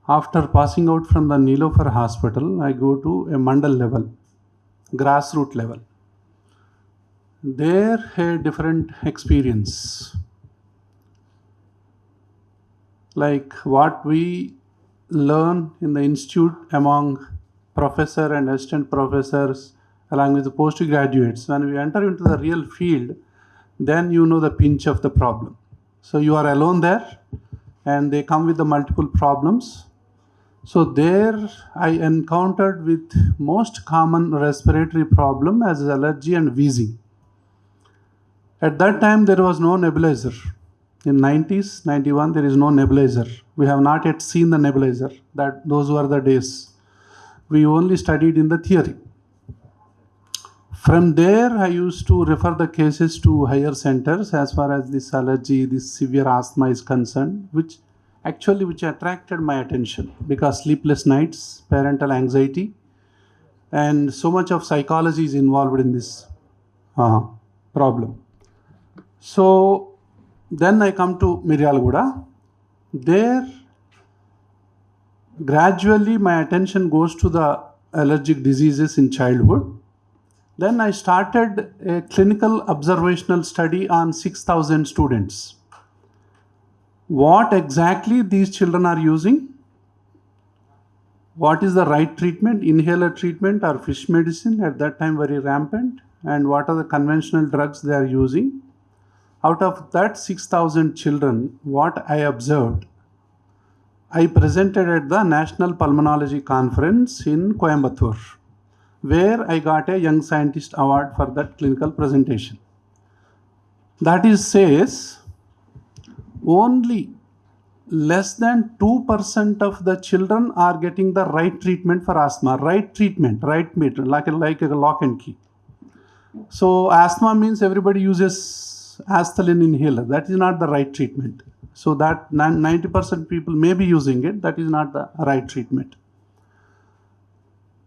After passing out from the Nilofer hospital, I go to a mandal level, grassroots level. There, a different experience. Like what we learn in the institute among professor and assistant professors, along with the postgraduates, when we enter into the real field, then you know the pinch of the problem. So you are alone there, and they come with the multiple problems. So there I encountered with most common respiratory problem as allergy and wheezing. At that time there was no nebulizer. In 90s, 91 there is no nebulizer. We have not yet seen the nebulizer. Those were the days. We only studied in the theory. From there I used to refer the cases to higher centers as far as this allergy, this severe asthma is concerned, which attracted my attention because sleepless nights, parental anxiety, and so much of psychology is involved in this problem. So then I come to Miryalaguda. There, gradually my attention goes to the allergic diseases in childhood. Then I started a clinical observational study on 6,000 students. What exactly these children are using? What is the right treatment, inhaler treatment or fish medicine, at that time very rampant, and what are the conventional drugs they are using? Out of that 6,000 children, what I observed, I presented at the National Pulmonology Conference in Coimbatore, where I got a Young Scientist Award for that clinical presentation. That is says only less than 2% of the children are getting the right treatment for asthma. Right treatment, right meter, like a lock and key. So asthma means everybody uses Asthalin inhaler. That is not the right treatment. So that 90% people may be using it. That is not the right treatment.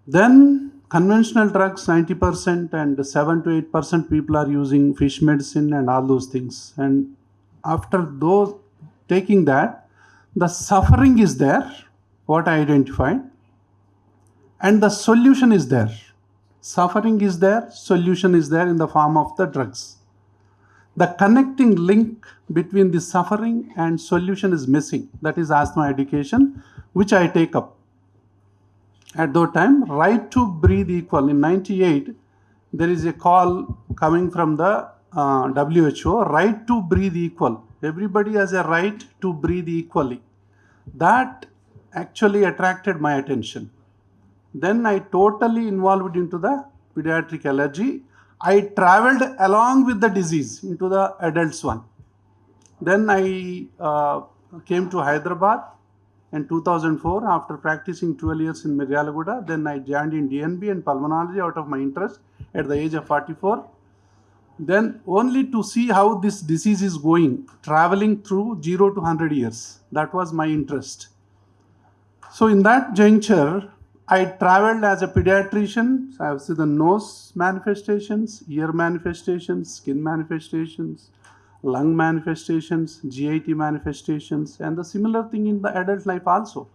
Then conventional drugs, 90%, and 7 to 8% people are using fish medicine and all those things. And after those taking that, the suffering is there, what I identified, and the solution is there. Suffering is there, solution is there in the form of the drugs. The connecting link between the suffering and solution is missing. That is asthma education, which I take up. At that time, right to breathe equal. In 98, there is a call coming from the WHO, right to breathe equal. Everybody has a right to breathe equally. That actually attracted my attention. Then I totally involved into the pediatric allergy. I traveled along with the disease into the adults one. Then I came to Hyderabad in 2004 after practicing 12 years in Miryalaguda. Then I joined in DNB and pulmonology out of my interest at the age of 44. Then only to see how this disease is going, traveling through 0 to 100 years. That was my interest. So in that juncture, I traveled as a pediatrician. So I have seen the nose manifestations, ear manifestations, skin manifestations, lung manifestations, GIT manifestations, and the similar thing in the adult life also.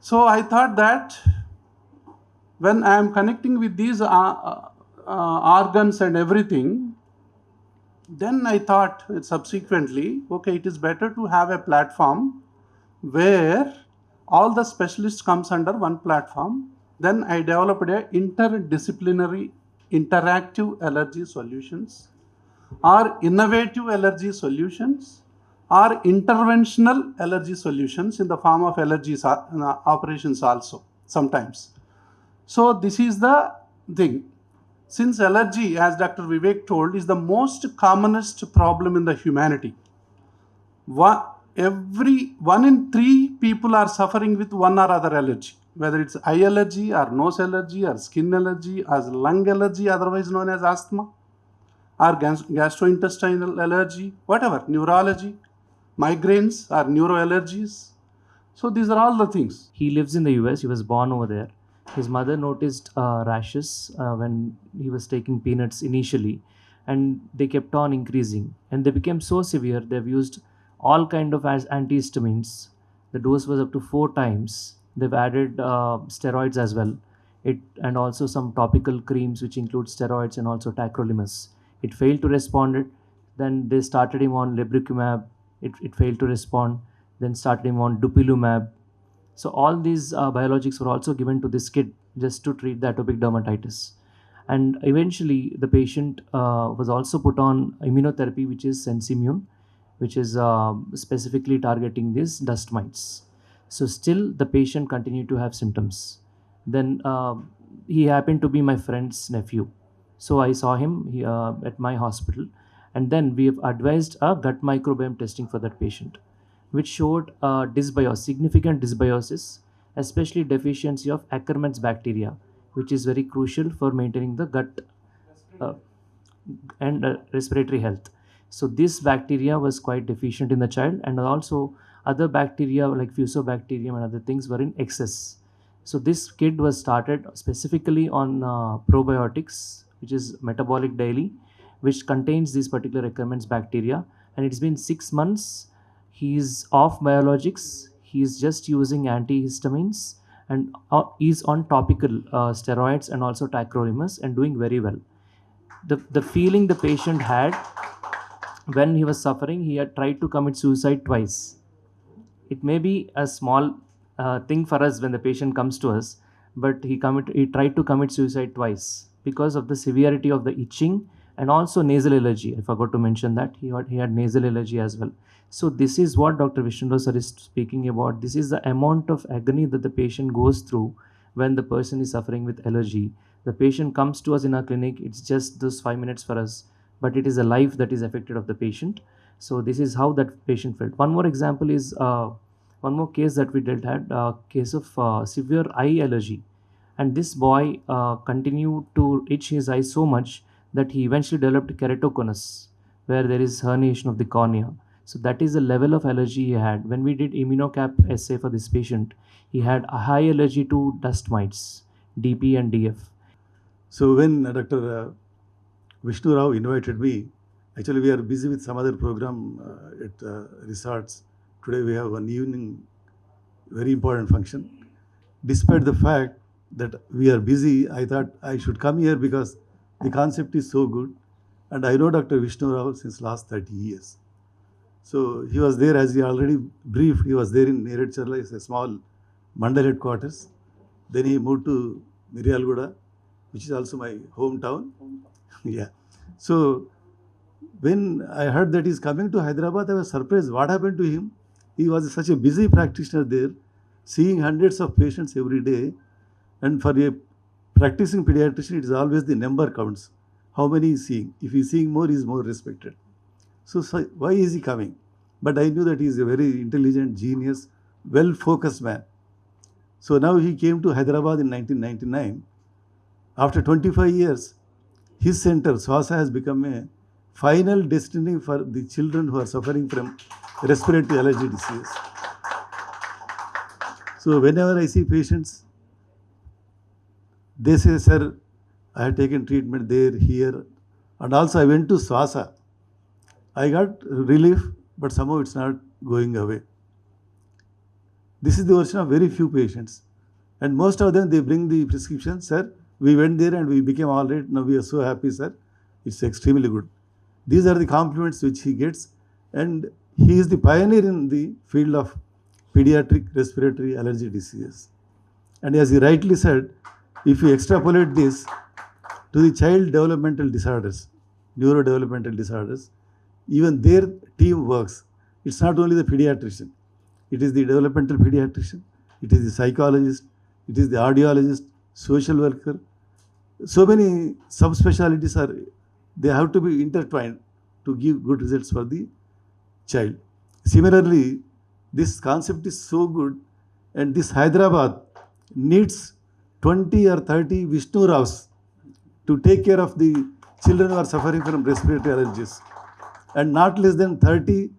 So I thought that when I am connecting with these organs and everything, then I thought subsequently, okay, it is better to have a platform where all the specialists comes under one platform. Then I developed a interdisciplinary interactive allergy solutions, or innovative allergy solutions, or interventional allergy solutions in the form of allergy operations also sometimes. So this is the thing. Since allergy, as Dr. Vivek told, is the most commonest problem in the humanity. One in 3 people are suffering with one or other allergy, whether it's eye allergy or nose allergy or skin allergy or lung allergy, otherwise known as asthma, or gastrointestinal allergy, whatever, neurology, migraines or neuroallergies. So these are all the things. He lives in the US. He was born over there. His mother noticed rashes when he was taking peanuts initially, and they kept on increasing, and they became so severe they've used all kind of as antihistamines, The dose was up to 4 times. They've added steroids as well. And also some topical creams which include steroids and also tacrolimus. It failed to respond. Then they started him on lebrikizumab. It failed to respond. Then started him on dupilumab. So all these biologics were also given to this kid just to treat the atopic dermatitis. And eventually, the patient was also put on immunotherapy, which is Sensimune, which is specifically targeting these dust mites. So still, the patient continued to have symptoms. Then he happened to be my friend's nephew. So I saw him at my hospital, and then we have advised a gut microbiome testing for that patient, which showed dysbiosis, significant dysbiosis, especially deficiency of Ackermann's bacteria, which is very crucial for maintaining the gut uh, and respiratory health. So this bacteria was quite deficient in the child, and also other bacteria like fusobacterium and other things were in excess. So this kid was started specifically on probiotics, which is metabolic daily, which contains these particular Ackermann's bacteria, and it's been 6 months. He's off biologics. He's just using antihistamines, and is on topical steroids and also tacrolimus, and doing very well. The feeling the patient had when he was suffering, he had tried to commit suicide twice. It may be a small thing for us when the patient comes to us, but he tried to commit suicide twice because of the severity of the itching and also nasal allergy. I forgot to mention that he had nasal allergy as well. So this is what Dr. Vishnu sir is speaking about. This is the amount of agony that the patient goes through when the person is suffering with allergy. The patient comes to us in our clinic. It's just those 5 minutes for us, but it is a life that is affected of the patient. So this is how that patient felt. One more example is one more case that we had a case of severe eye allergy, and this boy continued to itch his eye so much that he eventually developed keratoconus, where there is herniation of the cornea. So that is the level of allergy he had. When we did immunocap assay for this patient, he had a high allergy to dust mites, DP and DF. So when Dr. Vishnu Rao invited me, actually we are busy with some other program at resorts. Today we have one evening very important function. Despite the fact that we are busy, I thought I should come here because the concept is so good, and I know Dr. Vishnu Rao since last 30 years. So he was there, as he already briefed, he was there in Neredcherla, it's a small mandal headquarters. Then he moved to Miryalguda, which is also my hometown. Yeah. So when I heard that he's coming to Hyderabad, I was surprised. What happened to him? He was such a busy practitioner there, seeing hundreds of patients every day. And for a practicing pediatrician, it is always the number counts. How many is seeing? If he's seeing more, he is more respected. So why is he coming? But I knew that he is a very intelligent, genius, well-focused man. So now he came to Hyderabad in 1999. After 25 years, his center, SWASA, has become a final destiny for the children who are suffering from respiratory allergy disease. So whenever I see patients, they say, sir, I have taken treatment there, here, and also I went to SWASA. I got relief, but somehow it's not going away. This is the version of very few patients. And most of them, they bring the prescription, sir, we went there and we became all right. Now we are so happy, sir. It's extremely good. These are the compliments which he gets. And he is the pioneer in the field of pediatric respiratory allergy diseases. And as he rightly said, if you extrapolate this to the child developmental disorders, neurodevelopmental disorders, even their team works. It's not only the pediatrician. It is the developmental pediatrician, it is the psychologist, it is the audiologist, social worker. So many subspecialties they have to be intertwined to give good results for the child. Similarly, this concept is so good, and this Hyderabad needs 20 or 30 Vishnu Raos to take care of the children who are suffering from respiratory allergies, and not less than 30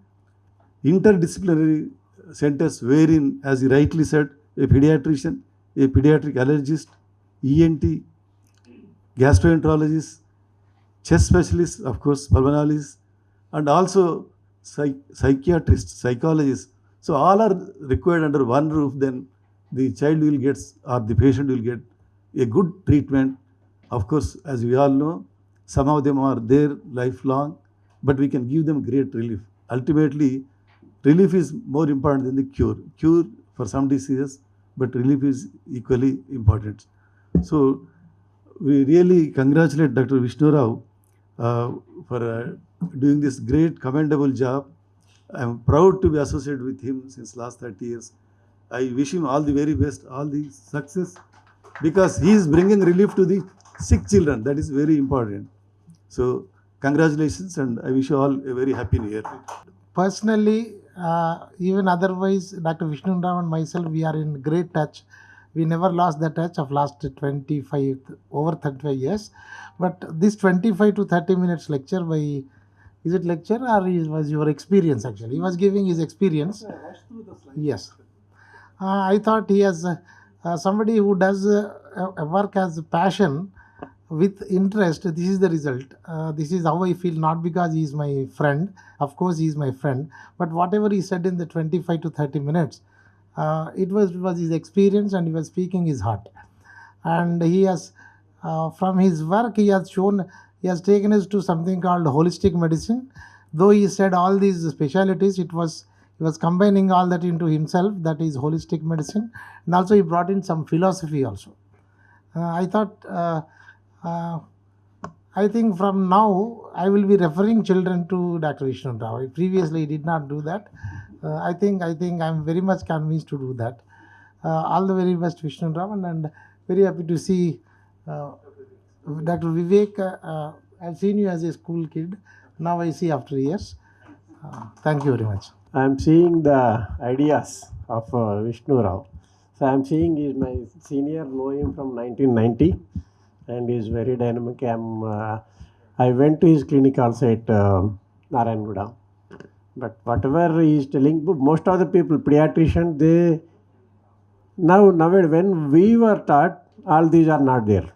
interdisciplinary centers wherein, as he rightly said, a pediatrician, a pediatric allergist, ENT, gastroenterologist, chest specialist, of course, pulmonologist, and also psychiatrists, psychologists, So all are required under one roof, then the child will get or the patient will get a good treatment. Of course, as we all know, some of them are there lifelong, but we can give them great relief. Ultimately, relief is more important than the cure. Cure for some diseases, but relief is equally important. So we really congratulate Dr. Vishnu Rao for doing this great commendable job. I am proud to be associated with him since last 30 years. I wish him all the very best, all the success, because he is bringing relief to the sick children. That is very important. So congratulations, and I wish you all a very happy new year. Personally, even otherwise, Dr. Vishnu Rao and myself, we are in great touch. We never lost the touch of last over 35 years. But this 25 to 30 minutes lecture by, is it lecture or was your experience actually? He was giving his experience. Yes. I thought he has somebody who does work as passion with interest. This is the result. This is how I feel, not because he is my friend. Of course, he is my friend. But whatever he said in the 25 to 30 minutes, it was his experience, and he was speaking his heart. And he has, from his work, he has taken us to something called holistic medicine. Though he said all these specialities, he was combining all that into himself. That is holistic medicine. And also he brought in some philosophy also. I thought, I think from now I will be referring children to Dr. Vishnu Rao. Previously he did not do that. I think I'm very much convinced to do that. All the very best, Vishnu Rao, and very happy to see Dr. Vivek. I've seen you as a school kid. Now I see after years. Thank you very much. I am seeing the ideas of Vishnu Rao. So I am seeing he is my senior, know him from 1990, and he is very dynamic. I went to his clinic also at Narayanguda. But whatever he is telling, most of the people, pediatrician, they nowadays when we were taught, all these are not there.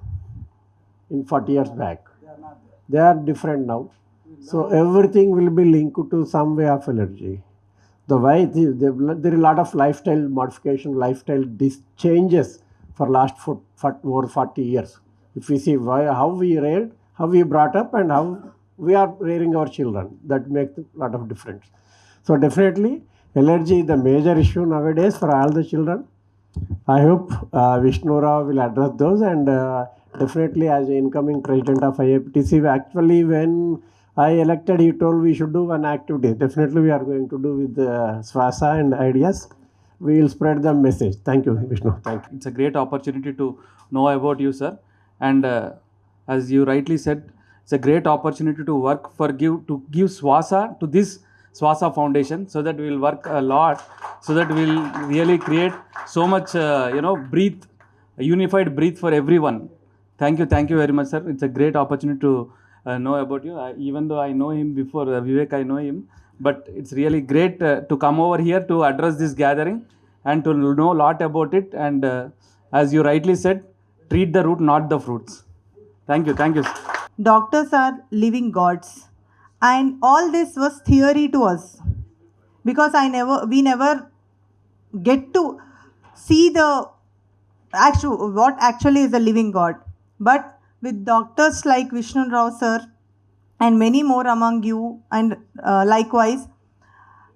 In 40 years back, they are different now. So everything will be linked to some way of allergy. The way there is a lot of lifestyle modification, lifestyle changes for last over 40 years. If we see how we reared, how we brought up, and how we are rearing our children, that makes a lot of difference. So definitely, allergy is the major issue nowadays for all the children. I hope Vishnu Rao will address those, and definitely as the incoming president of IAPTC, actually when I elected, he told we should do one activity. Definitely we are going to do with SWASA and ideas. We will spread the message. Thank you, Vishnu. Thank you. It's a great opportunity to know about you, sir. And as you rightly said, it's a great opportunity to work to give SWASA to this SWASA Foundation, so that we will work a lot, so that we will really create so much, unified breath for everyone. Thank you very much, sir. It's a great opportunity to know about you. Even though I know him before Vivek, I know him, but it's really great to come over here to address this gathering and to know a lot about it. And as you rightly said, treat the root, not the fruits. Thank you. Sir. Doctors are living gods, and all this was theory to us, because we never get to see what actually is a living god. But with doctors like Vishnu Rao sir and many more among you, and likewise,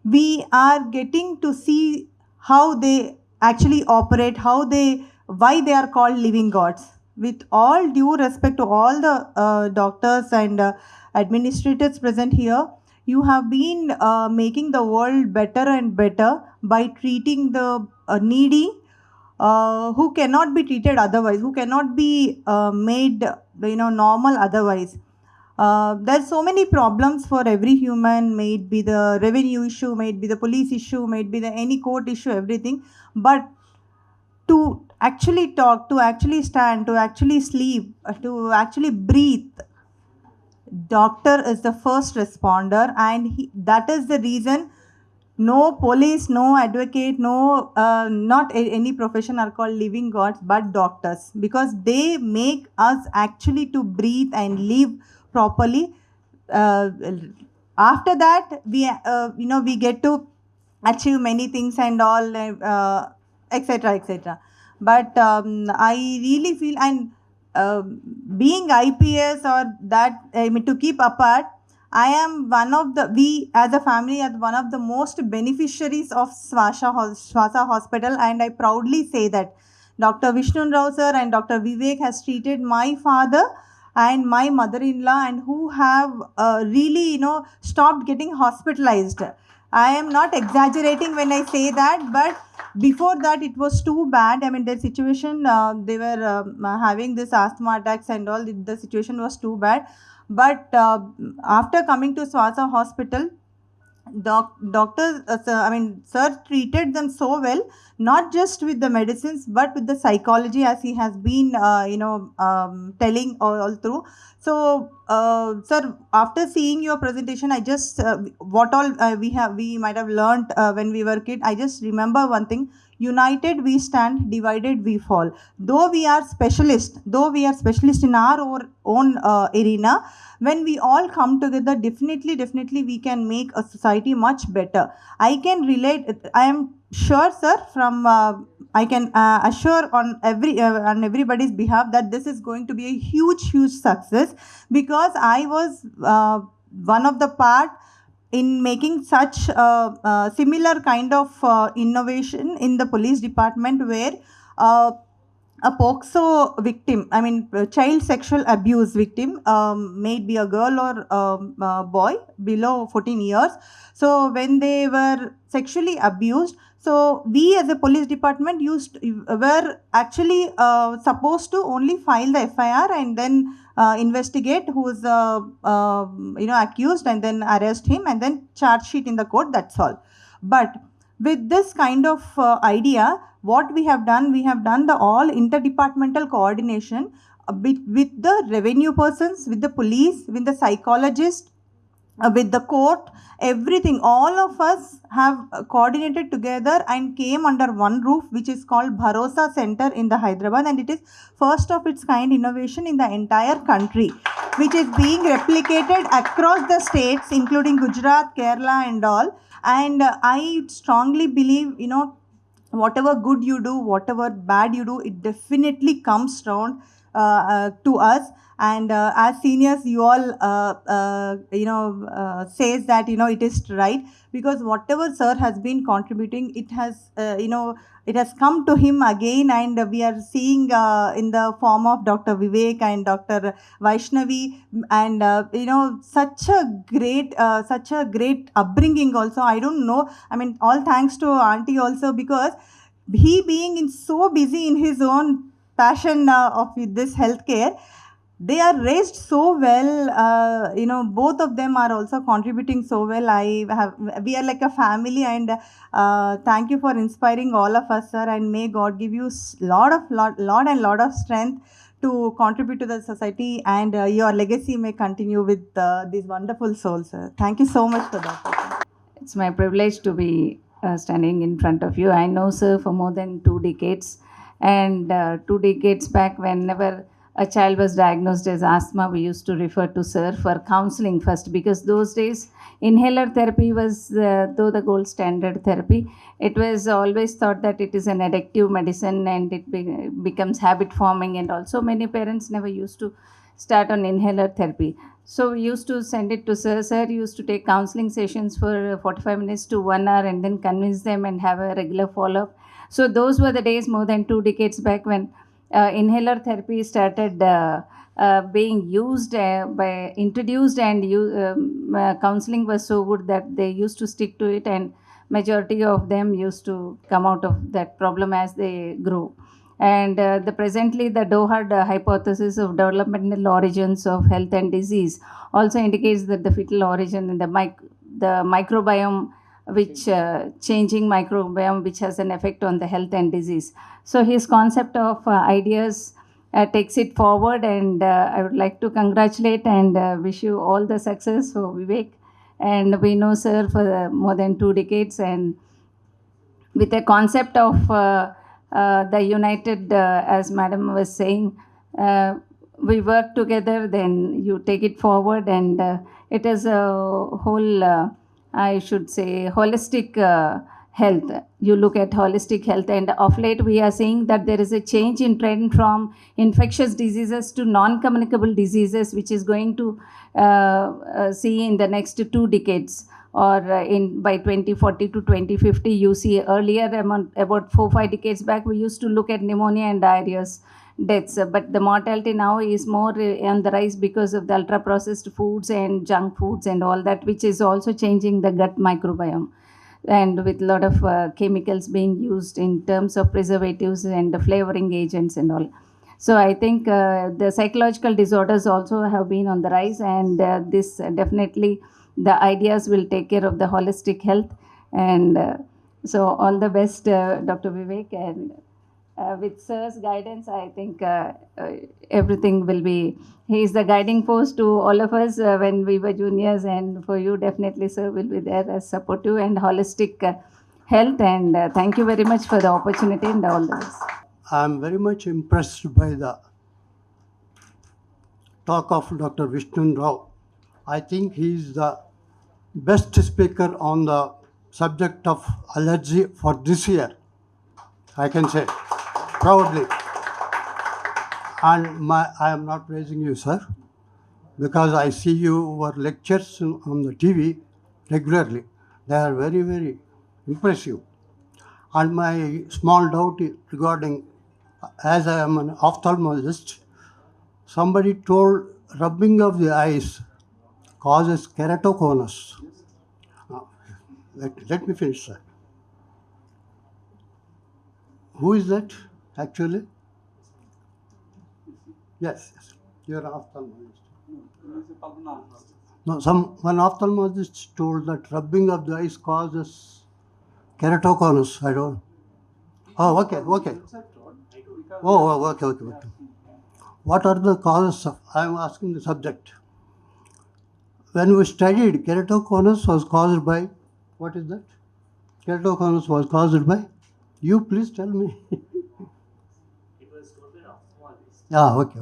we are getting to see how they actually operate, why they are called living gods. With all due respect to all the doctors and administrators present here, you have been making the world better and better by treating the needy, who cannot be treated otherwise, who cannot be made normal otherwise. There's so many problems for every human, may it be the revenue issue, may it be the police issue, may it be any court issue, everything. But to actually talk, to actually stand, to actually sleep, to actually breathe, doctor is the first responder, and that is the reason no police, no advocate, no not any profession are called living gods, but doctors, because they make us actually to breathe and live properly. After that, we get to achieve many things and all, etc., etc. But I really feel, and being IPS or that, I mean, to keep apart, I am one of the, we as a family are one of the most beneficiaries of SWASA Hospital, and I proudly say that Dr. Vishnu Rao sir and Dr. Vivek has treated my father and my mother-in-law, and who have really, stopped getting hospitalized. I am not exaggerating when I say that, but before that it was too bad. I mean, their situation, they were having this asthma attacks and all. The situation was too bad. But after coming to Swasa Hospital, doctors, sir treated them so well, not just with the medicines but with the psychology, as he has been telling all through. So sir, after seeing your presentation, I just what all we might have learned when we were kid, I just remember one thing: united we stand, divided we fall. Though we are specialists in our own arena, when we all come together, definitely we can make a society much better. I can relate, I am sure, sir, from I can assure on everybody's behalf that this is going to be a huge success, because I was one of the part in making such similar kind of innovation in the police department, where uh, a POXO victim, I mean, child sexual abuse victim, may be a girl or boy below 14 years. So when they were sexually abused, so we as a police department were actually supposed to only file the FIR and then investigate who is accused, and then arrest him and then charge sheet in the court. That's all. But with this kind of idea, what we have done the all interdepartmental coordination with the revenue persons, with the police, with the psychologist, with the court, everything. All of us have coordinated together and came under one roof, which is called Bharosa Center in the Hyderabad, and it is first of its kind innovation in the entire country, which is being replicated across the states, including Gujarat, Kerala, and all. And I strongly believe, whatever good you do, whatever bad you do, it definitely comes round to us. And as seniors, you all says that it is right, because whatever sir has been contributing, it has it has come to him again, and we are seeing in the form of Dr. Vivek and Dr. Vaishnavi, and such a great upbringing also. I don't know, I mean, all thanks to auntie also, because he being in so busy in his own passion of this healthcare, they are raised so well. Both of them are also contributing so well. We are like a family, and thank you for inspiring all of us, sir, and may God give you lot of strength to contribute to the society, and your legacy may continue with these wonderful souls, sir. Thank you so much for that. It's my privilege to be standing in front of you. I know sir for more than 2 decades, and 2 decades back, whenever a child was diagnosed as asthma, we used to refer to sir for counseling first, because those days inhaler therapy was though the gold standard therapy. It was always thought that it is an addictive medicine, and it becomes habit forming, and also many parents never used to start on inhaler therapy. So we used to send it to sir. Sir used to take counseling sessions for 45 minutes to 1 hour, and then convince them and have a regular follow-up. So those were the days more than 2 decades back, when inhaler therapy started being used introduced, and counseling was so good that they used to stick to it, and majority of them used to come out of that problem as they grow. And presently the Dohad hypothesis of developmental origins of health and disease also indicates that the fetal origin in the microbiome, which changing microbiome, which has an effect on the health and disease. So his concept of ideas takes it forward, and I would like to congratulate and wish you all the success for Vivek. And we know sir for more than 2 decades, and with a concept of the united, as madam was saying, we work together, then you take it forward, and it is a whole I should say, holistic health. You look at holistic health, and of late we are seeing that there is a change in trend from infectious diseases to non-communicable diseases, which is going to see in the next 2 decades. Or in by 2040 to 2050, you see earlier about 4-5 decades back, we used to look at pneumonia and diarrheas deaths, but the mortality now is more on the rise because of the ultra processed foods and junk foods and all that, which is also changing the gut microbiome, and with a lot of chemicals being used in terms of preservatives and the flavoring agents and all. So I think the psychological disorders also have been on the rise, and this definitely the ideas will take care of the holistic health. And so all the best, Dr. Vivek, and with sir's guidance, I think everything will be. He is the guiding force to all of us when we were juniors, and for you, definitely, sir will be there as supportive and holistic health. And thank you very much for the opportunity and all this. I'm very much impressed by the talk of Dr. Vishnu Rao. I think he is the best speaker on the subject of allergy for this year, I can say proudly. And I am not praising you, sir, because I see your lectures on the TV regularly. They are very, very impressive. And my small doubt regarding, as I am an ophthalmologist, somebody told rubbing of the eyes causes keratoconus. Let me finish, sir. Who is that actually? Yes, you're an ophthalmologist. No, one ophthalmologist told that rubbing of the eyes causes keratoconus. I don't. Oh, okay. Oh, okay. What are the causes of? I am asking the subject. When we studied, keratoconus was caused by, what is that? Keratoconus was caused by? You please tell me. Yeah, okay.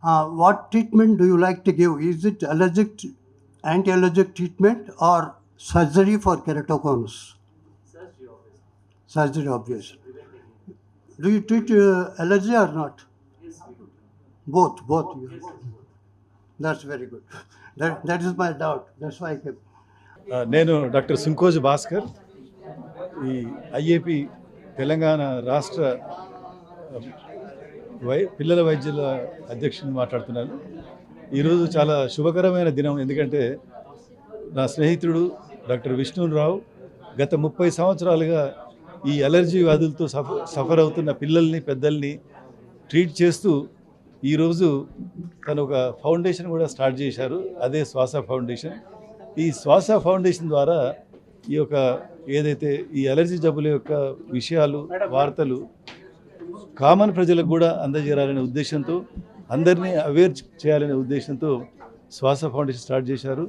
What treatment do you like to give? Is it anti-allergic treatment or surgery for keratoconus? Surgery, obviously. Do you treat allergy or not? Both. That's very good. That is my doubt. That's why I came. నేను doctor సింకోజ్ Bhaskar, ఈ IAP Telangana రాష్ట్ర పిల్లల వైద్యుల అధ్యక్షుని మాట్లాడుతున్నాను. ఈరోజు చాలా శుభకరమైన దినం, ఎందుకంటే నా స్నేహితుడు డాక్టర్ విష్ణురావు గత 30 సంవత్సరాలుగా ఈ అలర్జీ వ్యాధులతో సఫర్ అవుతున్న పిల్లల్ని, పెద్దల్ని ట్రీట్ చేస్తూ ఈరోజు తను ఒక ఫౌండేషన్ కూడా స్టార్ట్ చేశారు. అదే శ్వాస ఫౌండేషన్. ఈ శ్వాస ఫౌండేషన్ ద్వారా ఈ యొక్క ఏదైతే ఈ అలర్జీ జబ్బుల యొక్క విషయాలు, వార్తలు కామన్ ప్రజలకు కూడా అందజేయాలనే ఉద్దేశంతో, అందరినీ అవేర్ చేయాలనే ఉద్దేశంతో శ్వాస ఫౌండేషన్ స్టార్ట్ చేశారు.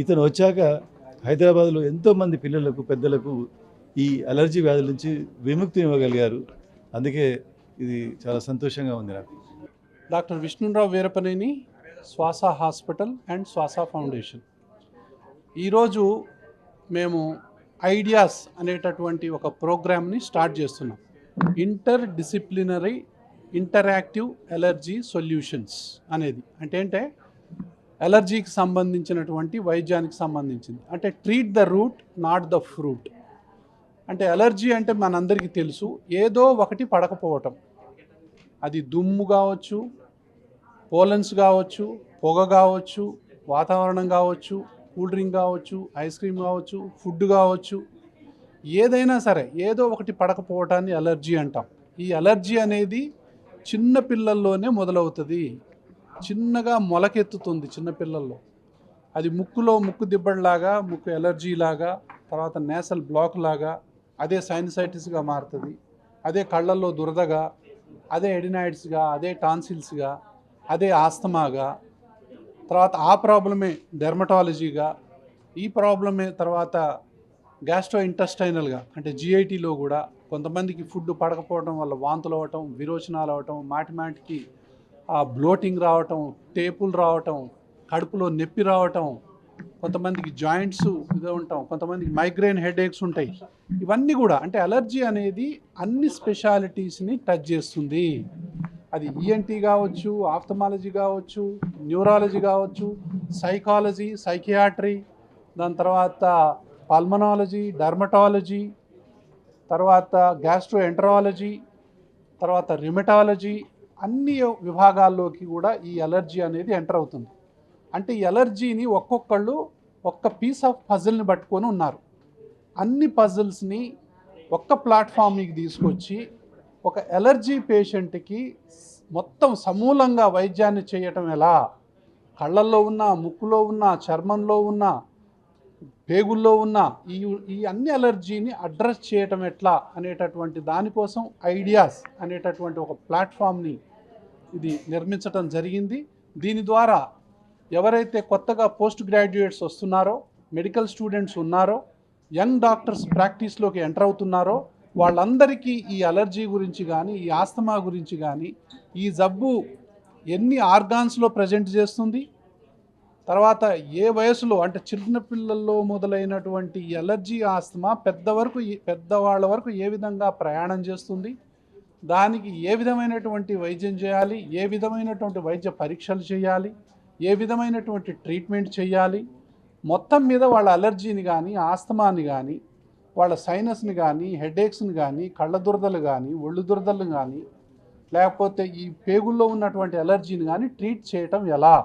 ఇతను వచ్చాక హైదరాబాద్లో ఎంతోమంది పిల్లలకు, పెద్దలకు ఈ అలర్జీ వ్యాధుల నుంచి విముక్తి ఇవ్వగలిగారు. అందుకే ఇది చాలా సంతోషంగా ఉంది నాకు. డాక్టర్ విష్ణు వీరపనేని, శ్వాస హాస్పిటల్ అండ్ శ్వాస ఫౌండేషన్. ఈరోజు మేము ఐడియాస్ అనేటటువంటి ఒక ప్రోగ్రామ్ని స్టార్ట్ చేస్తున్నాం. Inter disciplinary interactive allergy solutions అనేది అంటే ఎలర్జీకి సంబంధించినటువంటి వైద్యానికి సంబంధించింది. అంటే treat the route not the fruit. అంటే ఎలర్జీ అంటే మనందరికీ తెలుసు, ఏదో ఒకటి పడకపోవటం. అది దుమ్ము కావచ్చు, పోలన్స్ కావచ్చు, పొగ కావచ్చు, వాతావరణం కావచ్చు, కూల్ డ్రింక్ కావచ్చు, ఐస్ క్రీమ్ కావచ్చు, ఫుడ్ కావచ్చు, ఏదైనా సరే ఏదో ఒకటి పడకపోవటాన్ని అలర్జీ అంటాం. ఈ అలర్జీ అనేది చిన్న పిల్లల్లోనే మొదలవుతుంది. చిన్నగా మొలకెత్తుతుంది చిన్నపిల్లల్లో. అది ముక్కు దిబ్బడిలాగా, ముక్కు ఎలర్జీ లాగా, తర్వాత నేసల్ బ్లాక్ లాగా, అదే సైనసైటిస్గా మారుతుంది. అదే కళ్ళల్లో దురదగా, అదే ఎడినాయిడ్స్గా, అదే టాన్సిల్స్గా, అదే ఆస్తమాగా, తర్వాత ఆ ప్రాబ్లమే డెర్మటాలజీగా, ఈ ప్రాబ్లమే తర్వాత గ్యాస్ట్రో ఇంటెస్టైనల్గా అంటే జిఐటీలో కూడా కొంతమందికి ఫుడ్ పడకపోవడం వల్ల వాంతులు అవ్వటం, విరోచనాలు అవ్వటం, మాటికి బ్లోటింగ్ రావటం, టేపులు రావటం, కడుపులో నొప్పి రావటం, కొంతమందికి జాయింట్స్ ఇదే ఉంటాం, కొంతమందికి మైగ్రేన్ హెడేక్స్ ఉంటాయి. ఇవన్నీ కూడా అంటే అలర్జీ అనేది అన్ని స్పెషాలిటీస్ని టచ్ చేస్తుంది. అది ఈఎన్టీ కావచ్చు, ఆఫ్థమాలజీ కావచ్చు, న్యూరాలజీ కావచ్చు, సైకాలజీ, సైకియాట్రీ, దాని తర్వాత పల్మనాలజీ, డర్మటాలజీ, తర్వాత గ్యాస్ట్రోఎంటరాలజీ, తర్వాత రిమటాలజీ, అన్ని విభాగాల్లోకి కూడా ఈ అలర్జీ అనేది ఎంటర్ అవుతుంది. అంటే ఈ అలర్జీని ఒక్కొక్కళ్ళు ఒక్క పీస్ ఆఫ్ పజిల్ని పట్టుకొని ఉన్నారు. అన్ని పజిల్స్ని ఒక్క ప్లాట్ఫామ్కి తీసుకొచ్చి ఒక అలర్జీ పేషెంట్కి మొత్తం సమూలంగా వైద్యాన్ని చేయటం ఎలా, కళ్ళల్లో ఉన్న, ముక్కులో ఉన్న, చర్మంలో ఉన్న, పేగుల్లో ఉన్న ఈ అన్ని అలర్జీని అడ్రస్ చేయటం ఎట్లా అనేటటువంటి దానికోసం ఐడియాస్ అనేటటువంటి ఒక ప్లాట్ఫామ్ని ఇది నిర్మించటం జరిగింది. దీని ద్వారా ఎవరైతే కొత్తగా పోస్ట్ గ్రాడ్యుయేట్స్ వస్తున్నారో, మెడికల్ స్టూడెంట్స్ ఉన్నారో, యంగ్ డాక్టర్స్ ప్రాక్టీస్లోకి ఎంటర్ అవుతున్నారో వాళ్ళందరికీ ఈ అలర్జీ గురించి కానీ, ఈ ఆస్తమా గురించి కానీ, ఈ జబ్బు ఎన్ని ఆర్గాన్స్లో ప్రజెంట్ చేస్తుంది, తర్వాత ఏ వయసులో అంటే చిన్నపిల్లల్లో మొదలైనటువంటి ఈ అలర్జీ ఆస్తమా పెద్దవాళ్ళ వరకు ఏ విధంగా ప్రయాణం చేస్తుంది, దానికి ఏ విధమైనటువంటి వైద్యం చేయాలి, ఏ విధమైనటువంటి వైద్య పరీక్షలు చేయాలి, ఏ విధమైనటువంటి ట్రీట్మెంట్ చేయాలి, మొత్తం మీద వాళ్ళ అలర్జీని కానీ, ఆస్తమాని కానీ, వాళ్ళ సైనస్ని కానీ, హెడేక్స్ని కానీ, కళ్ళ దురదలు కానీ, ఒళ్ళు దురదలు కానీ, లేకపోతే ఈ పేగుల్లో ఉన్నటువంటి అలర్జీని కానీ ట్రీట్ చేయటం ఎలా.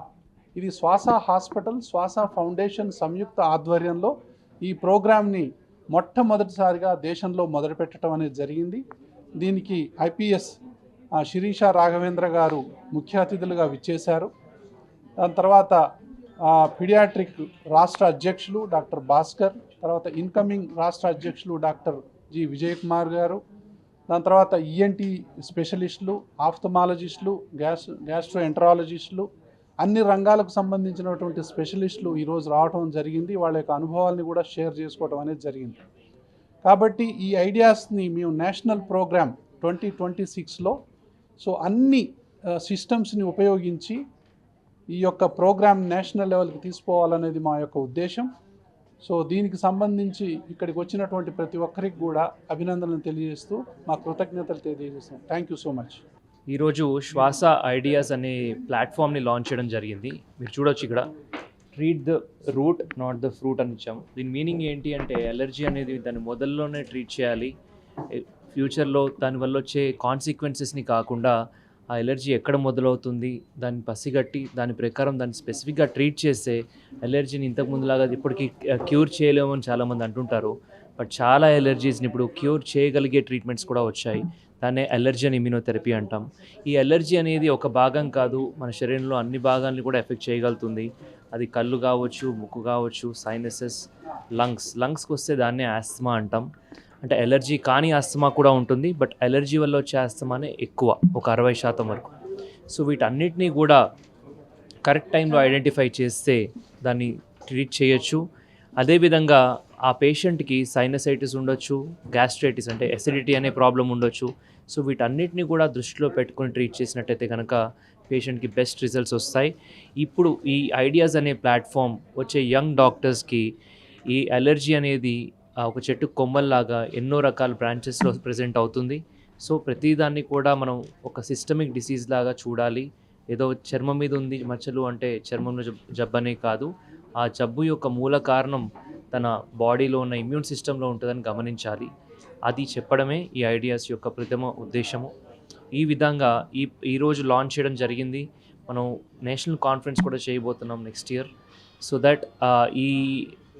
ఇది శ్వాస హాస్పిటల్, శ్వాస ఫౌండేషన్ సంయుక్త ఆధ్వర్యంలో ఈ ప్రోగ్రామ్ని మొట్టమొదటిసారిగా దేశంలో మొదలుపెట్టడం అనేది జరిగింది. దీనికి ఐపీఎస్ శిరీష రాఘవేంద్ర గారు ముఖ్య అతిథులుగా విచ్చేశారు. దాని తర్వాత పీడియాట్రిక్ రాష్ట్ర అధ్యక్షులు డాక్టర్ భాస్కర్, తర్వాత ఇన్కమింగ్ రాష్ట్ర అధ్యక్షులు డాక్టర్ జి విజయ్ కుమార్ గారు, దాని తర్వాత ఈఎన్టీ స్పెషలిస్టులు, ఆఫ్థమాలజిస్టులు, గ్యాస్ట్రోఎంటరాలజిస్టులు, అన్ని రంగాలకు సంబంధించినటువంటి స్పెషలిస్టులు ఈరోజు రావడం జరిగింది. వాళ్ళ యొక్క అనుభవాల్ని కూడా షేర్ చేసుకోవడం అనేది జరిగింది. కాబట్టి ఈ ఐడియాస్ని మేము నేషనల్ ప్రోగ్రామ్ 2026లో అన్ని సిస్టమ్స్ని ఉపయోగించి ఈ యొక్క ప్రోగ్రామ్ నేషనల్ లెవెల్కి తీసుకోవాలనేది మా యొక్క ఉద్దేశం. దీనికి సంబంధించి ఇక్కడికి వచ్చినటువంటి ప్రతి ఒక్కరికి కూడా అభినందనలు తెలియజేస్తూ మా కృతజ్ఞతలు తెలియజేస్తాం. Thank you so much. ఈరోజు శ్వాస ఐడియాస్ అనే ప్లాట్ఫామ్ని లాంచ్ చేయడం జరిగింది. మీరు చూడొచ్చు ఇక్కడ treat the route not the fruit అని ఇచ్చాము. దీని మీనింగ్ ఏంటి అంటే అలర్జీ అనేది దాని మొదల్లోనే ట్రీట్ చేయాలి, ఫ్యూచర్లో దానివల్ల వచ్చే కాన్సిక్వెన్సెస్ని కాకుండా ఆ ఎలర్జీ ఎక్కడ మొదలవుతుంది దాన్ని పసిగట్టి దాని ప్రకారం దాన్ని స్పెసిఫిక్గా ట్రీట్ చేస్తే ఎలర్జీని ఇంతకుముందులాగా ఇప్పటికీ క్యూర్ చేయలేమని చాలామంది అంటుంటారు. బట్ చాలా ఎలర్జీస్ని ఇప్పుడు క్యూర్ చేయగలిగే ట్రీట్మెంట్స్ కూడా వచ్చాయి. దాన్నే అలర్జీ అని ఇమ్యూనోథెరపీ అంటాం. ఈ అలర్జీ అనేది ఒక భాగం కాదు, మన శరీరంలో అన్ని భాగాల్ని కూడా ఎఫెక్ట్ చేయగలుగుతుంది. అది కళ్ళు కావచ్చు, ముక్కు కావచ్చు, సైనసెస్, లంగ్స్కి వస్తే దాన్నే ఆస్తమా అంటాం. అంటే ఎలర్జీ కానీ ఆస్తమా కూడా ఉంటుంది, బట్ ఎలర్జీ వల్ల వచ్చే ఆస్తమానే ఎక్కువ, ఒక 60% వరకు. వీటన్నిటినీ కూడా కరెక్ట్ టైంలో ఐడెంటిఫై చేస్తే దాన్ని ట్రీట్ చేయొచ్చు. అదేవిధంగా ఆ పేషెంట్కి సైనసైటిస్ ఉండొచ్చు, గ్యాస్ట్రైటిస్ అంటే ఎసిడిటీ అనే ప్రాబ్లం ఉండొచ్చు. వీటన్నిటిని కూడా దృష్టిలో పెట్టుకొని ట్రీట్ చేసినట్టయితే కనుక పేషెంట్కి బెస్ట్ రిజల్ట్స్ వస్తాయి. ఇప్పుడు ఈ ఐడియాస్ అనే ప్లాట్ఫామ్ వచ్చే యంగ్ డాక్టర్స్కి ఈ అలర్జీ అనేది ఒక చెట్టు కొమ్మల్లాగా ఎన్నో రకాల బ్రాంచెస్లో ప్రజెంట్ అవుతుంది. ప్రతిదాన్ని కూడా మనం ఒక సిస్టమిక్ డిసీజ్ లాగా చూడాలి. ఏదో చర్మం మీద ఉంది మచ్చలు అంటే చర్మంలో జబ్బనే కాదు, ఆ జబ్బు యొక్క మూల కారణం తన బాడీలో ఉన్న ఇమ్యూన్ సిస్టంలో ఉంటుందని గమనించాలి. అది చెప్పడమే ఈ ఐడియాస్ యొక్క ప్రథమ ఉద్దేశము. ఈ విధంగా ఈరోజు లాంచ్ చేయడం జరిగింది. మనం నేషనల్ కాన్ఫరెన్స్ కూడా చేయబోతున్నాం నెక్స్ట్ ఇయర్. దట్ ఈ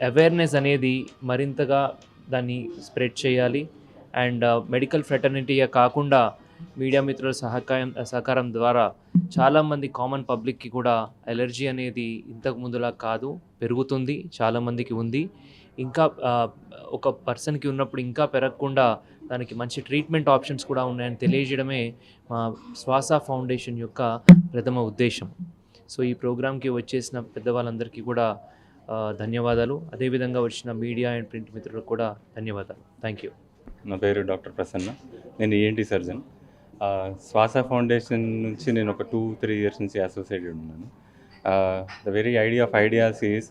అవేర్నెస్ అనేది మరింతగా దాన్ని స్ప్రెడ్ చేయాలి. అండ్ మెడికల్ ఫ్రెటర్నిటీయే కాకుండా మీడియా మిత్రుల సహకారం ద్వారా చాలామంది కామన్ పబ్లిక్కి కూడా ఎలర్జీ అనేది ఇంతకు ముందులా కాదు, పెరుగుతుంది, చాలామందికి ఉంది. ఇంకా ఒక పర్సన్కి ఉన్నప్పుడు ఇంకా పెరగకుండా దానికి మంచి ట్రీట్మెంట్ ఆప్షన్స్ కూడా ఉన్నాయని తెలియజేయడమే మా శ్వాస ఫౌండేషన్ యొక్క ప్రథమ ఉద్దేశం. ఈ ప్రోగ్రామ్కి వచ్చేసిన పెద్దవాళ్ళందరికీ కూడా ధన్యవాదాలు. అదేవిధంగా వచ్చిన మీడియా అండ్ ప్రింట్ మిత్రులకు కూడా ధన్యవాదాలు. Thank you. నా పేరు డాక్టర్ ప్రసన్న, నేను ఈఎన్టీ సర్జన్. శ్వాస ఫౌండేషన్ నుంచి నేను ఒక 2-3 years నుంచి అసోసియేటెడ్ ఉన్నాను. The very idea of ideas is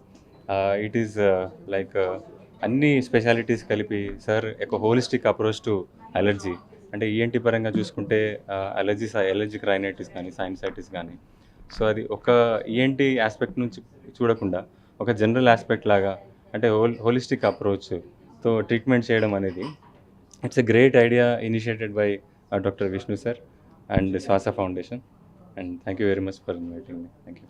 it is like అన్ని స్పెషాలిటీస్ కలిపి సార్ ఒక హోలిస్టిక్ అప్రోచ్ టు అలర్జీ. అంటే ఈఎన్టీ పరంగా చూసుకుంటే అలర్జిక్ రైనైటిస్ కానీ సైనసైటిస్ కానీ, సో అది ఒక ఈఎన్టీ ఆస్పెక్ట్ నుంచి చూడకుండా ఒక జనరల్ ఆస్పెక్ట్ లాగా అంటే హోలిస్టిక్ అప్రోచ్తో ట్రీట్మెంట్ చేయడం అనేది it's a great idea initiated by Dr. Vishnu sir and SWASA Foundation. And thank you very much for inviting me. Thank you.